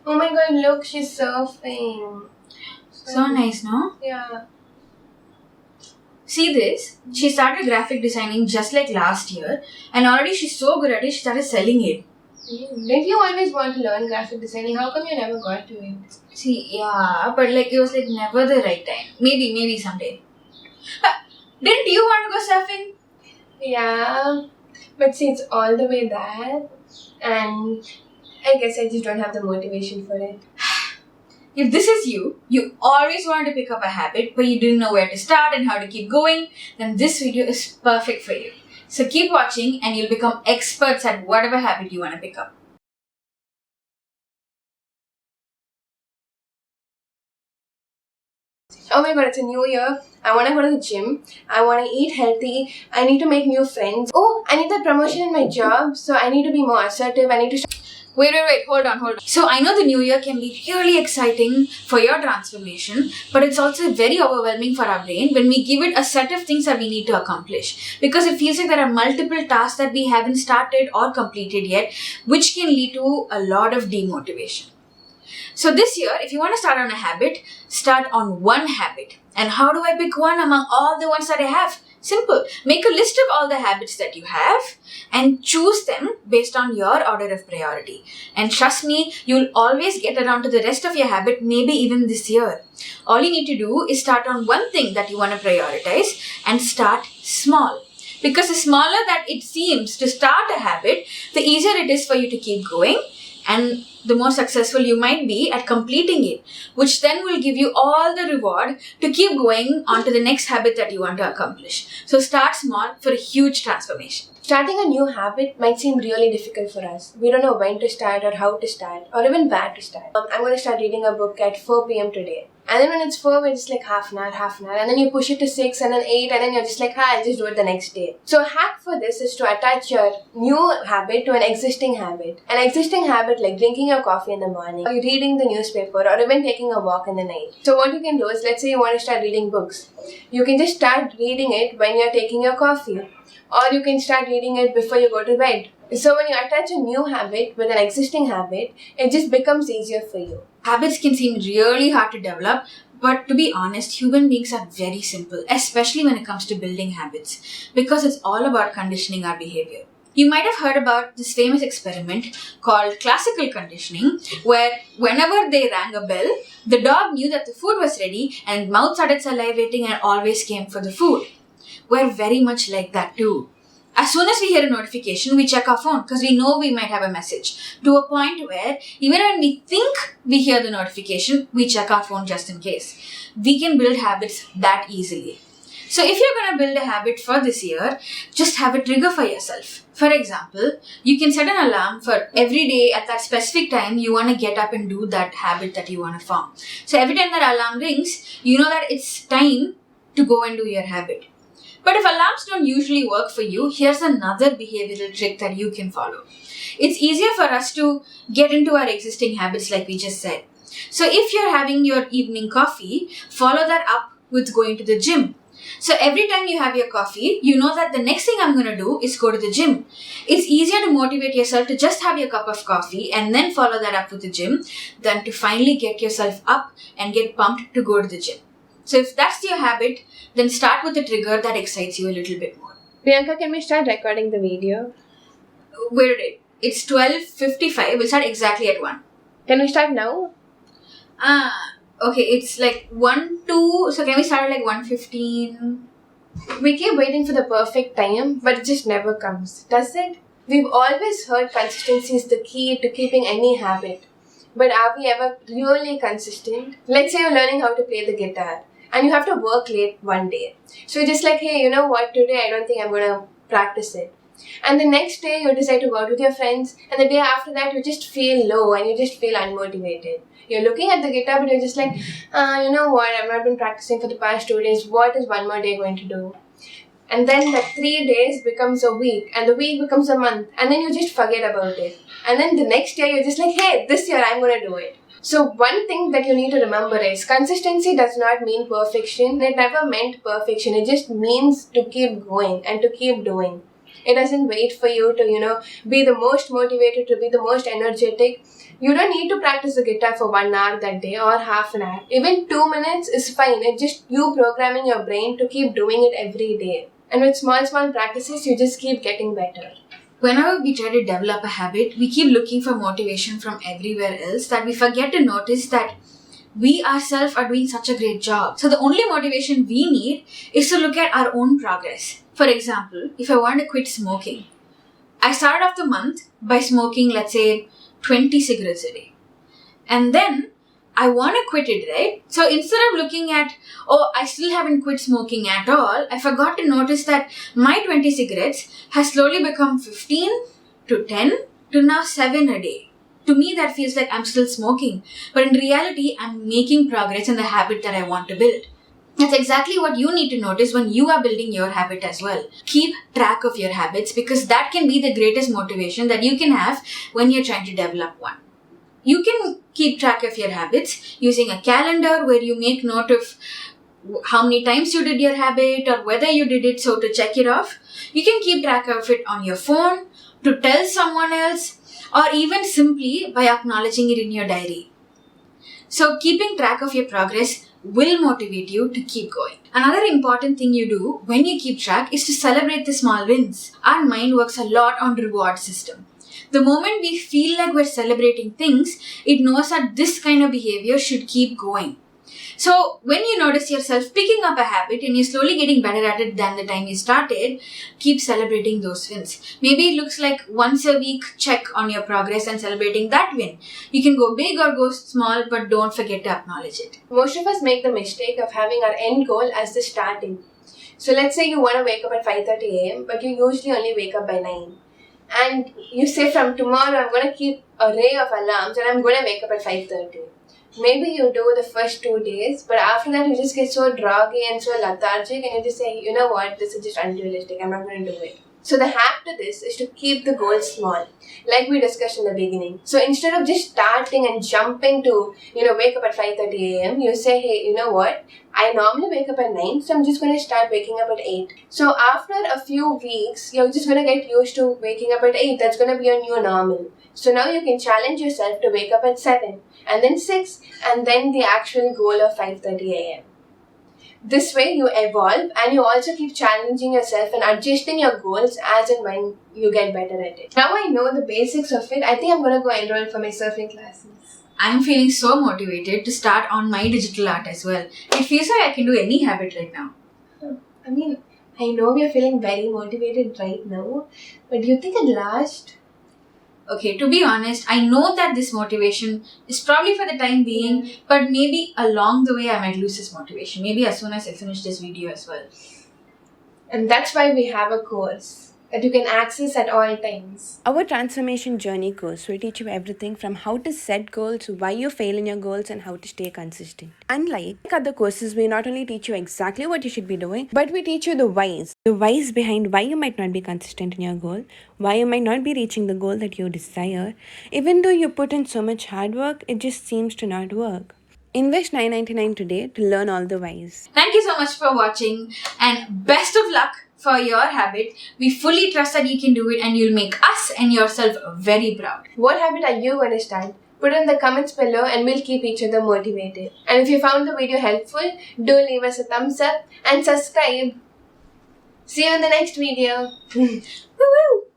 Oh my god, look, she's surfing. So nice, no? Yeah. See this? She started graphic designing just like last year, and already she's so good at it, she started selling it. Did you always want to learn graphic designing? How come you never got to it? See, yeah, but like it was like never the right time. Maybe someday. Didn't you want to go surfing? Yeah, but see, it's all the way there, and I guess I just don't have the motivation for it. If this is you always wanted to pick up a habit, but you didn't know where to start and how to keep going, then this video is perfect for you. So keep watching and you'll become experts at whatever habit you want to pick up. Oh my god, it's a new year. I want to go to the gym. I want to eat healthy. I need to make new friends. Oh, I need that promotion in my job, so I need to be more assertive. I need to. Wait, hold on. So I know the new year can be really exciting for your transformation, but it's also very overwhelming for our brain when we give it a set of things that we need to accomplish. Because it feels like there are multiple tasks that we haven't started or completed yet, which can lead to a lot of demotivation. So this year, if you want to start on a habit, start on one habit. And how do I pick one among all the ones that I have? Simple. Make a list of all the habits that you have and choose them based on your order of priority. And trust me, you'll always get around to the rest of your habit, maybe even this year. All you need to do is start on one thing that you want to prioritize and start small. Because the smaller that it seems to start a habit, the easier it is for you to keep going, and the more successful you might be at completing it, which then will give you all the reward to keep going on to the next habit that you want to accomplish. So start small for a huge transformation. Starting a new habit might seem really difficult for us. We don't know when to start or how to start or even where to start. I'm going to start reading a book at 4 p.m. today. And then when it's 4, it's like half an hour. And then you push it to 6 and then 8 and then you're just like, I'll just do it the next day. So a hack for this is to attach your new habit to an existing habit. An existing habit like drinking your coffee in the morning, or reading the newspaper, or even taking a walk in the night. So what you can do is, let's say you want to start reading books. You can just start reading it when you're taking your coffee. Or you can start reading it before you go to bed. So when you attach a new habit with an existing habit, it just becomes easier for you. Habits can seem really hard to develop, but to be honest, human beings are very simple, especially when it comes to building habits, because it's all about conditioning our behavior. You might have heard about this famous experiment called classical conditioning, where whenever they rang a bell, the dog knew that the food was ready and mouth started salivating and always came for the food. We're very much like that too. As soon as we hear a notification, we check our phone because we know we might have a message, to a point where even when we think we hear the notification, we check our phone just in case. We can build habits that easily. So if you're going to build a habit for this year, just have a trigger for yourself. For example, you can set an alarm for every day at that specific time you want to get up and do that habit that you want to form. So every time that alarm rings, you know that it's time to go and do your habit. But if alarms don't usually work for you, here's another behavioral trick that you can follow. It's easier for us to get into our existing habits like we just said. So if you're having your evening coffee, follow that up with going to the gym. So every time you have your coffee, you know that the next thing I'm going to do is go to the gym. It's easier to motivate yourself to just have your cup of coffee and then follow that up with the gym than to finally get yourself up and get pumped to go to the gym. So if that's your habit, then start with a trigger that excites you a little bit more. Priyanka, can we start recording the video? Where did it? It's 12:55. We'll start exactly at 1. Can we start now? Okay, it's like 1, 2. So can we start at like 1:15? We keep waiting for the perfect time, but it just never comes, does it? We've always heard consistency is the key to keeping any habit. But are we ever really consistent? Let's say you're learning how to play the guitar and you have to work late one day. So you're just like, hey, you know what, today I don't think I'm going to practice it. And the next day you decide to go out with your friends, and the day after that you just feel low and you just feel unmotivated. You're looking at the guitar but you're just like, you know what, I've not been practicing for the past 2 days. What is one more day going to do? And then that 3 days becomes a week, and the week becomes a month, and then you just forget about it. And then the next year you're just like, hey, this year I'm going to do it. So one thing that you need to remember is consistency does not mean perfection. It never meant perfection. It just means to keep going and to keep doing. It doesn't wait for you to, be the most motivated, to be the most energetic. You don't need to practice the guitar for 1 hour that day or half an hour. Even 2 minutes is fine. It's just you programming your brain to keep doing it every day. And with small practices, you just keep getting better. Whenever we try to develop a habit, we keep looking for motivation from everywhere else that we forget to notice that we ourselves are doing such a great job. So the only motivation we need is to look at our own progress. For example, if I want to quit smoking, I started off the month by smoking, let's say, 20 cigarettes a day. And then I want to quit it, right? So instead of looking at, oh, I still haven't quit smoking at all, I forgot to notice that my 20 cigarettes has slowly become 15 to 10 to now 7 a day. To me, that feels like I'm still smoking. But in reality, I'm making progress in the habit that I want to build. That's exactly what you need to notice when you are building your habit as well. Keep track of your habits because that can be the greatest motivation that you can have when you're trying to develop one. You can keep track of your habits using a calendar where you make note of how many times you did your habit or whether you did it, so to check it off. You can keep track of it on your phone, to tell someone else, or even simply by acknowledging it in your diary. So keeping track of your progress will motivate you to keep going. Another important thing you do when you keep track is to celebrate the small wins. Our mind works a lot on reward system. The moment we feel like we're celebrating things, it knows that this kind of behavior should keep going. So when you notice yourself picking up a habit and you're slowly getting better at it than the time you started, keep celebrating those wins. Maybe it looks like once a week check on your progress and celebrating that win. You can go big or go small, but don't forget to acknowledge it. Most of us make the mistake of having our end goal as the starting. So let's say you want to wake up at 5:30 a.m. but you usually only wake up by 9. And you say from tomorrow I'm going to keep a array of alarms and I'm going to wake up at 5:30. Maybe you do the first 2 days, but after that you just get so groggy and so lethargic and you just say, you know what, this is just unrealistic, I'm not going to do it. So the hack to this is to keep the goals small, like we discussed in the beginning. So instead of just starting and jumping to, wake up at 5:30 a.m., you say, hey, you know what? I normally wake up at 9, so I'm just going to start waking up at 8. So after a few weeks, you're just going to get used to waking up at 8. That's going to be your new normal. So now you can challenge yourself to wake up at 7, and then 6, and then the actual goal of 5:30 a.m. This way you evolve and you also keep challenging yourself and adjusting your goals as and when you get better at it. Now I know the basics of it, I think I'm going to go enroll for my surfing classes. I'm feeling so motivated to start on my digital art as well. It feels like I can do any habit right now. I know we are feeling very motivated right now, but do you think it'll last? Okay, to be honest, I know that this motivation is probably for the time being, but maybe along the way I might lose this motivation. Maybe as soon as I finish this video as well. And that's why we have a course that you can access at all times. Our transformation journey course will teach you everything from how to set goals, why you fail in your goals, and how to stay consistent. Unlike other courses, we not only teach you exactly what you should be doing, but we teach you the whys. The whys behind why you might not be consistent in your goal, why you might not be reaching the goal that you desire. Even though you put in so much hard work, it just seems to not work. Invest $9.99 today to learn all the whys. Thank you so much for watching and best of luck for your habit. We fully trust that you can do it and you'll make us and yourself very proud. What habit are you going to start? Put in the comments below and we'll keep each other motivated. And if you found the video helpful, do leave us a thumbs up and subscribe. See you in the next video. Woo-woo!